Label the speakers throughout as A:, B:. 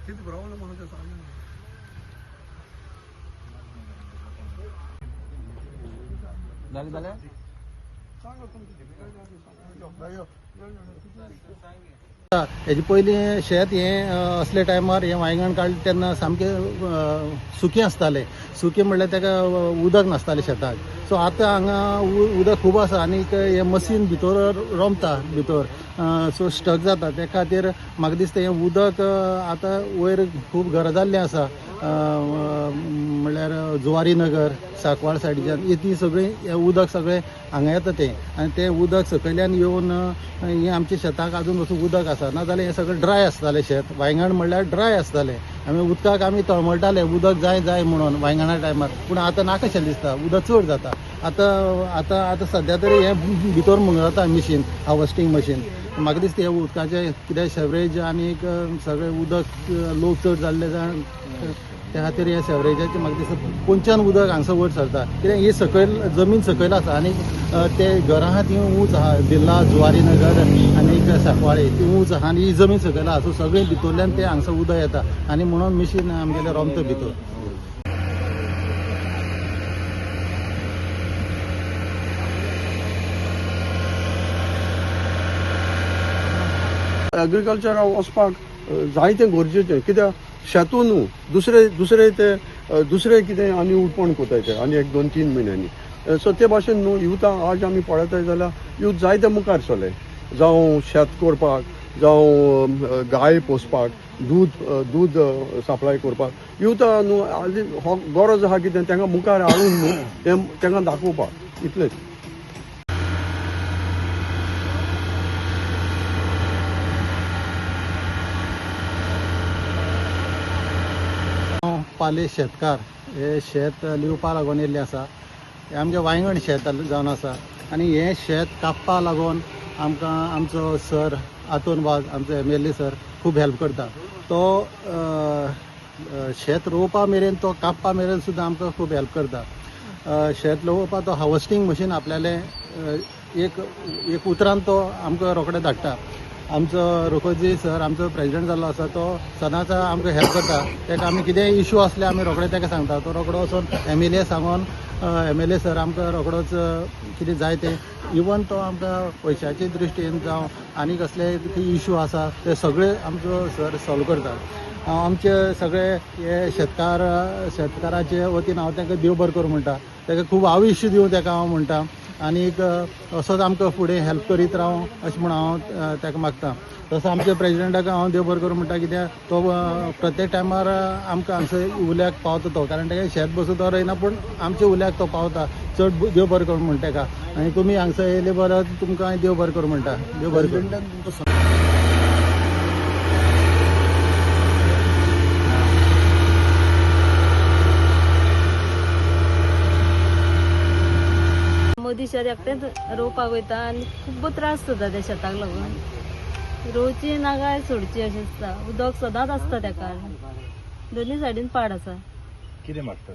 A: किती प्रॉब्लेम म्हणून ते सांग झाले झाले
B: हेजे पयलीं शेत हें असले टायमार हें वांयगण काडलें तेन्ना सामकें सुकें आसतालें. सुकें म्हणल्यार ताका उदक नासतालें शेताक. सो आतां हांगा उदक खूब आसा आनीक हें मशीन भितर रोमता भितर. सो स्टक जाता त्या खातीर म्हाका दिसता हें उदक आतां वयर खूब घरां जाल्लीं आसा. म्हणल्यार जुवारी नगर सांकवाळ सायडीच्यान ती सगळीं हें उदक सगळें हांगा येता तें आनी तें उदक सकयल्यान येवन हें आमच्या शेताक अजून वचून उदक आसा नाजाल्यार हें सगळें ड्राय आसतालें शेत. वांयगण म्हणल्यार ड्राय आसतालें. उदकाक आमी तळमळटाले उदक जाय जाय म्हणून वांयगणा टायमार. पूण आतां नाकाशें दिसता उदक चड जाता. आतां सद्या तरी हें भितर जाता मशीन हार्वेस्टिंग मशीन. म्हाका दिसता हें उदकाचें कितें सेवरेज आनीक सगळें उदक लोक चड जाल्ले त्या खातीर हें सेवरेजाचें म्हाका दिसता पोंच्यान उदक हांगसर वयर सरता. कित्याक ही सकयल जमीन सकयल आसा आनीक ते घरां आहा ती उंच आहा. बिर्ला जुवारी नगर आनीक सांकवाळे ती उंच आहा आनी ही जमीन सकयल आहा. सो सगळें भितरल्यान तें हांगसर उदक येता आनी म्हणून मशीन आमगेलें रोमता भितर.
A: एग्रीकल्चराक वचपाक जायतें गरजेचें. कित्याक शेतून दुसरे कितें आनी उत्पन्न कोताय ते आनी 1-2-3 म्हयन्यांनी. सो ते भाशेन न्हू युथां आज आमी पळयताय जाल्यार यूथ जायते मुखार सरले. जावं शेत करपाक जावं गाय पोसपाक दूद सप्लाय करपाक युथां न्हू हो गरज आहा कितें तांकां मुखार हाडून न्हू तांकां दाखोवपाक इतलेंच.
B: पाले शेतकार हे शेत लिवपा लागून येयल्ले आसा. हे आमचें वांयगण शेत जावन आसा आनी हें शेत कापपा लागून आमकां आमचो सर आतोन वाघ आमचो MLA सर खूब हेल्प करता. तो शेत रोवपा मेरेन तो कापपा मेरेन सुद्दां आमकां खूब हेल्प करता. शेत रोवपा तो हार्वेस्टिंग मशीन आपल्यालें एक उतरान तो आमकां रोखडें धाडटा. आमचो रोकोजी सर आमचो प्रेजिडेंट जाल्लो आसा तो सदांच आमकां हेल्प करता. ताका आमी कितेंय इशू आसले आमी रोखडे ताका सांगता. तो रोखडो वचून MLA सांगून MLA सर आमकां रोखडोच कितें जाय तें इवन तो आमकां पयशाचे दृश्टीन जावं आनी कसले इशू आसा ते सगळे आमचो सर सॉल्व करता. आमचे सगळे हे शेतकाराचे वतीन हांव तांकां देव बरें करूं म्हणटा. ताका खूब आयुश्य दिवं ताका हांव म्हणटा आनीक असोच आमकां फुडें हेल्प करीत रावं अशें म्हूण हांव ताका मागतां. तसो आमच्या प्रेजिडेंटाक हांव देव बरें करूं म्हणटा. कित्याक तो प्रत्येक टायमार आमकां हांगसर उल्याक पावता तो. कारण ताका शेत बसून तो रोयना पूण आमच्या उल्याक तो पावता. चड देव बरें करूं म्हणटा ताका. आनी तुमी हांगसर येयले बरो तुमकां देव बरें करूं म्हणटा. देव बरें करूं.
C: मोदी शेत एकटेच रोवपाक वयता आनी खूब त्रास जाता त्या शेताक लागून. रोवची ना काय सोडची अशें आसता. उदक सदांच आसता ताका. दोनी सायडीन पाड आसा.
D: कितें मागता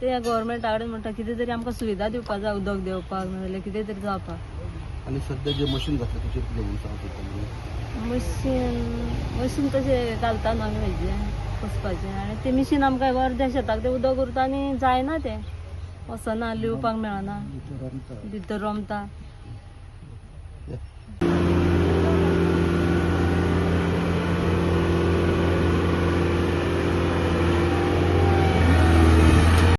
C: ते गव्हर्मेंटा कडेन म्हणटा कितें तरी आमकां सुविधा दिवपाक जाय उदक देवपाक नाजाल्यार कितें तरी जावपाक.
A: आनी सद्या जे मशीन घातलें तेचेर कितें म्हणून सांगता.
C: मशीन तशें घालता न्हू आमी हेजें पोसपाचें आनी तें मशीन आमकां अर्द्या शेताक तें उदक उरता आनी जायना तें वचना लिवपाक मेळना भितर रोमता.